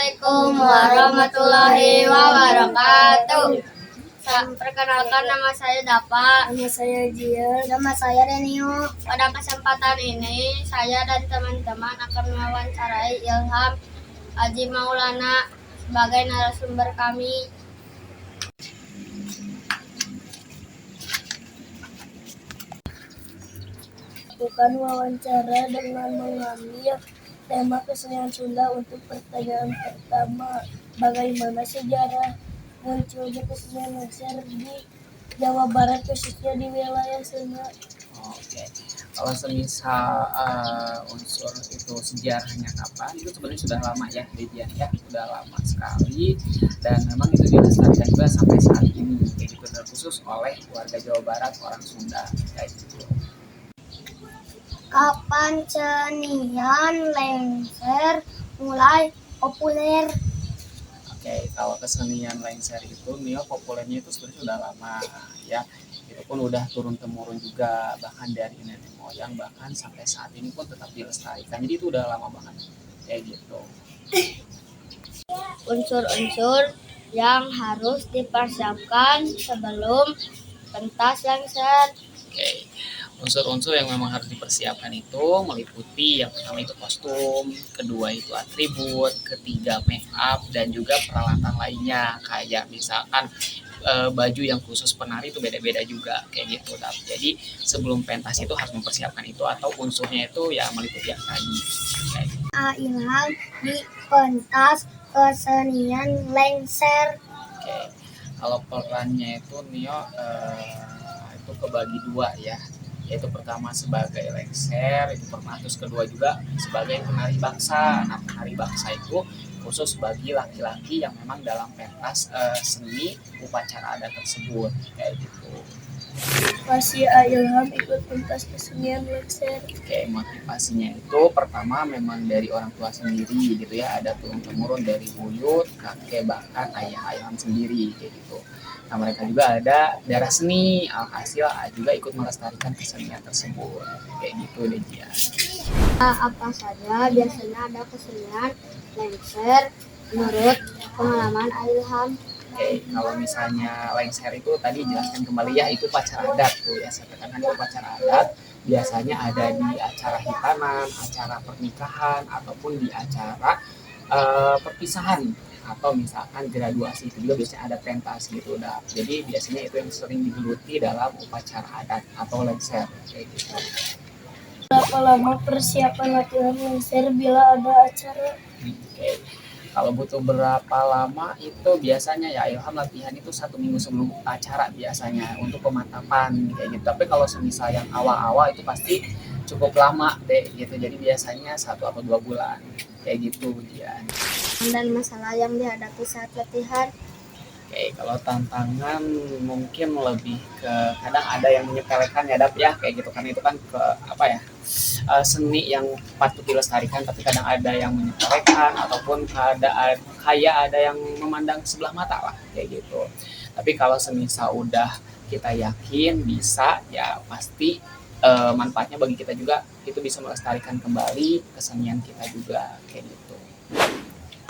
Assalamualaikum warahmatullahi wabarakatuh. Perkenalkan, nama saya Dapa. Nama saya Jian. Nama saya Renio. Pada kesempatan ini, saya dan teman-teman akan mewawancarai Ilham Haji Maulana sebagai narasumber kami. Lakukan wawancara dengan mengambil tema kesenian Sunda. Untuk pertanyaan pertama, bagaimana sejarah munculnya kesenian lengser di Jawa Barat, khususnya di wilayah Sunda? Oke, kalau semisal unsur itu sejarahnya kapan, itu sebenarnya sudah lama ya, Dedian ya, sudah lama sekali, dan memang itu dilestarikan juga sampai saat ini, kayak gitu, terkhusus oleh warga Jawa Barat, orang Sunda, kayak gitu. Kapan kesenian lengser mulai populer? Oke, kalau kesenian lengser itu Nio populernya itu sebenarnya sudah lama ya. Itu pun udah turun temurun juga, bahkan dari nenek moyang, bahkan sampai saat ini pun tetap dilestarikan. Jadi itu udah lama banget kayak gitu. Unsur-unsur yang harus dipersiapkan sebelum pentas lengser. Oke, unsur-unsur yang memang harus dipersiapkan itu meliputi yang pertama itu kostum, kedua itu atribut, ketiga make up, dan juga peralatan lainnya kayak misalkan baju yang khusus penari itu beda-beda juga kayak gitu. Jadi sebelum pentas itu harus mempersiapkan itu, atau unsurnya itu ya meliputi yang tadi. Kayak gitu. Ilham di pentas kesenian lengser. Oke, kalau perannya itu Nio itu kebagi dua ya, yaitu pertama sebagai lengser itu pernah, terus kedua juga sebagai penari bangsa. Nah, penari bangsa itu khusus bagi laki-laki yang memang dalam pentas seni upacara adat tersebut kayak gitu. Masih Ilham ikut pentas kesenian lengser. Oke, motivasinya itu pertama memang dari orang tua sendiri gitu ya, ada turun temurun dari buyut, kakek, bahkan ayah Ilham sendiri kayak gitu. Nah, mereka juga ada darah seni, alhasil juga ikut melestarikan kesenian tersebut kayak gitu deh dia. Apa saja biasanya ada kesenian lengser menurut pengalaman Ilham? Oke, kalau misalnya lengser itu tadi jelaskan kembali ya, itu upacara adat tuh ya, saya katakan itu upacara adat, biasanya ada di acara hitanan, acara pernikahan, ataupun di acara perpisahan, atau misalkan graduasi, itu juga biasanya ada pentas gitu. Nah, jadi biasanya itu yang sering digeluti dalam upacara adat atau lengser kayak gitu. Berapa lama persiapan latihan lengser bila ada acara? Oke. Kalau butuh berapa lama itu biasanya ya Ilham latihan itu 1 minggu sebelum acara biasanya untuk pemantapan kayak gitu. Tapi kalau semisal yang awal-awal itu pasti cukup lama deh gitu. Jadi biasanya 1 atau 2 bulan kayak gitu dia. Dan masalah yang dihadapi saat latihan. Oke, kalau tantangan mungkin lebih ke kadang ada yang menyepelekan ya Dap ya kayak gitu, kan itu kan ke apa ya, seni yang patut dilestarikan, tapi kadang ada yang menyepelekan ataupun kayak ada yang memandang sebelah mata lah kayak gitu. Tapi kalau semisal udah kita yakin bisa, ya pasti manfaatnya bagi kita juga, itu bisa melestarikan kembali kesenian kita juga kayak gitu.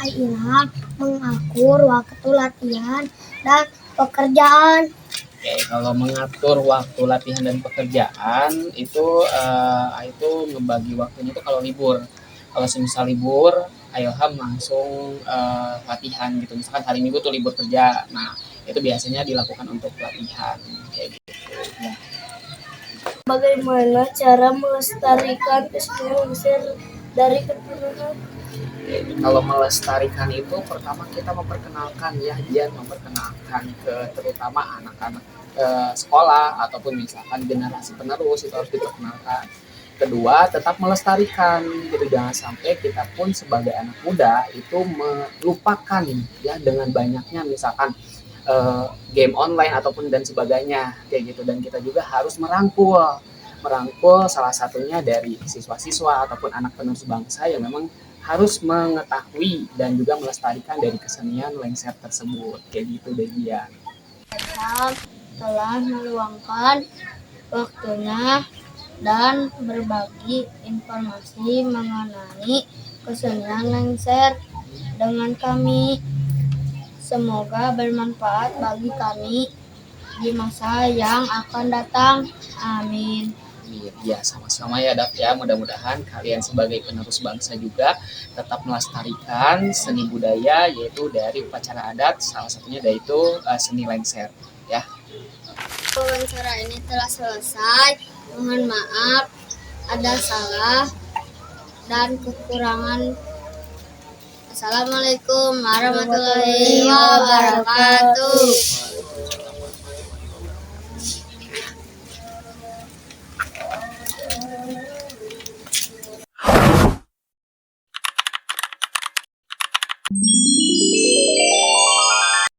Ilham mengatur waktu latihan dan pekerjaan. Oke, kalau mengatur waktu latihan dan pekerjaan itu ngebagi waktunya itu kalau libur. Kalau semisal libur, Ilham langsung latihan gitu. Misalkan hari Minggu tuh libur kerja. Nah, itu biasanya dilakukan untuk latihan kayak gitu. Ya. Bagaimana cara melestarikan kesenian lengser dari keturunan? Kalau melestarikan itu pertama kita memperkenalkan ya, dia memperkenalkan ke terutama anak-anak sekolah ataupun misalkan generasi penerus, itu harus diperkenalkan. Kedua, tetap melestarikan gitu, jangan sampai kita pun sebagai anak muda itu melupakan ya dengan banyaknya misalkan game online ataupun dan sebagainya kayak gitu. Dan kita juga harus merangkul salah satunya dari siswa-siswa ataupun anak penerus bangsa yang memang harus mengetahui dan juga melestarikan dari kesenian lengser tersebut kayak gitu deh dia. Ilham telah meluangkan waktunya dan berbagi informasi mengenai kesenian lengser. dengan kami. Semoga bermanfaat bagi kami di masa yang akan datang. Amin. Ya, sama-sama ya Dap ya. Mudah-mudahan kalian sebagai penerus bangsa juga tetap melestarikan seni budaya, yaitu dari upacara adat, salah satunya yaitu seni lengser ya. Wawancara ini telah selesai. Mohon maaf ada salah dan kekurangan. Assalamualaikum warahmatullahi wabarakatuh.